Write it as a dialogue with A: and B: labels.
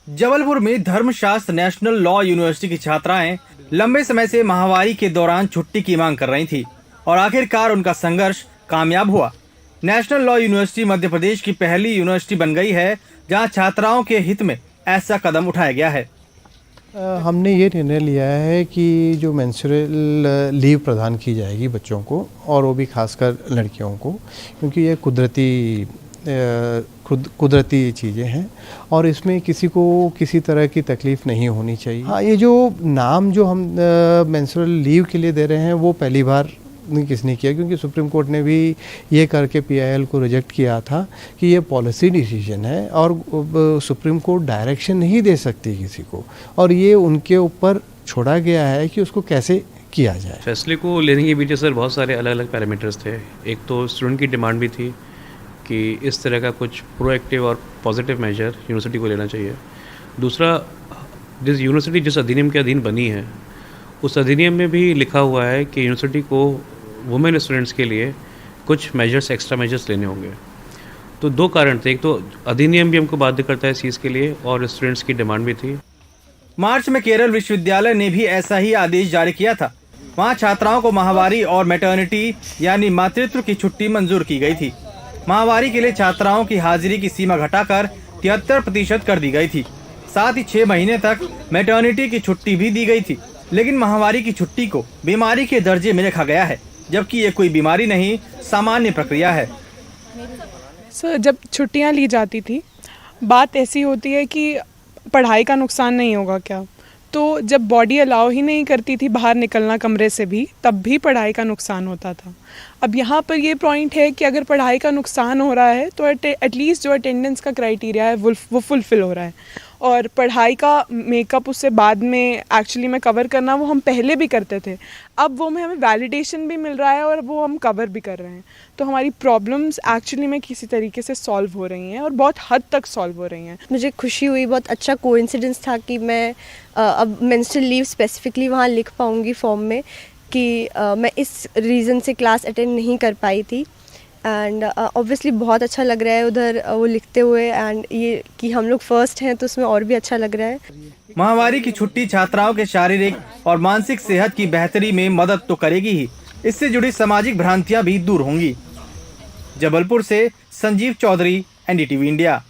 A: जबलपुर में धर्मशास्त्र national law university की छात्राएं लंबे समय से माहवारी के दौरान छुट्टी की मांग कर रही थी और आखिरकार उनका संघर्ष कामयाब हुआ। National law university Madhya Pradesh की पहली यूनिवर्सिटी बन गई है जहां छात्राओं के हित में ऐसा कदम उठाया गया है।
B: हमने ये निर्णय लिया है कि जो मेंस्ट्रुअल लीव प्रदान की जाएगी बच्चों को, और वो भी खासकर लड़कियों को, क्योंकि ये कुदरती चीज़ें हैं और इसमें किसी को किसी तरह की तकलीफ़ नहीं होनी चाहिए। हाँ, ये जो नाम जो हम मेंस्ट्रुअल लीव के लिए दे रहे हैं वो पहली बार किसने किया, क्योंकि सुप्रीम कोर्ट ने भी ये करके पीआईएल को रिजेक्ट किया था कि ये पॉलिसी डिसीजन है और सुप्रीम कोर्ट डायरेक्शन नहीं दे सकती किसी को, और ये उनके ऊपर छोड़ा गया है कि उसको कैसे किया जाए।
C: फैसले को लेने के पीछे सर बहुत सारे अलग अलग पैरामीटर्स थे। एक तो स्टूडेंट की डिमांड भी थी कि इस तरह का कुछ प्रोएक्टिव और पॉजिटिव मेजर यूनिवर्सिटी को लेना चाहिए। दूसरा, यूनिवर्सिटी जिस अधिनियम के अधीन बनी है उस अधिनियम में भी लिखा हुआ है कि यूनिवर्सिटी को वुमेन स्टूडेंट्स के लिए कुछ मेजर्स, एक्स्ट्रा मेजर्स लेने होंगे। तो दो कारण थे, एक तो अधिनियम भी हमको बाध्य करता है इस चीज़ के लिए और स्टूडेंट्स की डिमांड भी थी।
A: मार्च में केरल विश्वविद्यालय ने भी ऐसा ही आदेश जारी किया था। वहाँ छात्राओं को माहवारी और मैटरनिटी यानी मातृत्व की छुट्टी मंजूर की गई थी। माहवारी के लिए छात्राओं की हाजिरी की सीमा घटाकर 73% कर दी गई थी। साथ ही 6 महीने तक मैटरनिटी की छुट्टी भी दी गई थी। लेकिन माहवारी की छुट्टी को बीमारी के दर्जे में रखा गया है, जबकि ये कोई बीमारी नहीं, सामान्य प्रक्रिया है।
D: सर, जब छुट्टियां ली जाती थी, बात ऐसी होती है कि पढ़ाई का नुकसान नहीं होगा क्या, तो जब बॉडी अलाउ ही नहीं करती थी बाहर निकलना कमरे से भी, तब भी पढ़ाई का नुकसान होता था। अब यहाँ पर ये पॉइंट है कि अगर पढ़ाई का नुकसान हो रहा है तो एटलीस्ट जो अटेंडेंस का क्राइटेरिया है वो फुलफिल हो रहा है, और पढ़ाई का मेकअप उससे बाद में एक्चुअली में कवर करना वो हम पहले भी करते थे। अब वो में हमें वैलिडेशन भी मिल रहा है और वो हम कवर भी कर रहे हैं, तो हमारी प्रॉब्लम्स एक्चुअली में किसी तरीके से सॉल्व हो रही हैं और बहुत हद तक सॉल्व हो रही हैं।
E: मुझे खुशी हुई, बहुत अच्छा कोइंसिडेंस था कि मैं अब मेंस्ट्रुअल लीव स्पेसिफिकली वहाँ लिख पाऊँगी फॉर्म में कि मैं इस रीज़न से क्लास अटेंड नहीं कर पाई थी। एंड ऑब्वियसली बहुत अच्छा लग रहा है उधर वो लिखते हुए, एंड ये कि हम लोग फर्स्ट हैं तो उसमें और भी अच्छा लग रहा है।
A: माहवारी की छुट्टी छात्राओं के शारीरिक और मानसिक सेहत की बेहतरी में मदद तो करेगी ही, इससे जुड़ी सामाजिक भ्रांतियां भी दूर होंगी। जबलपुर से संजीव चौधरी, एनडीटीवी इंडिया।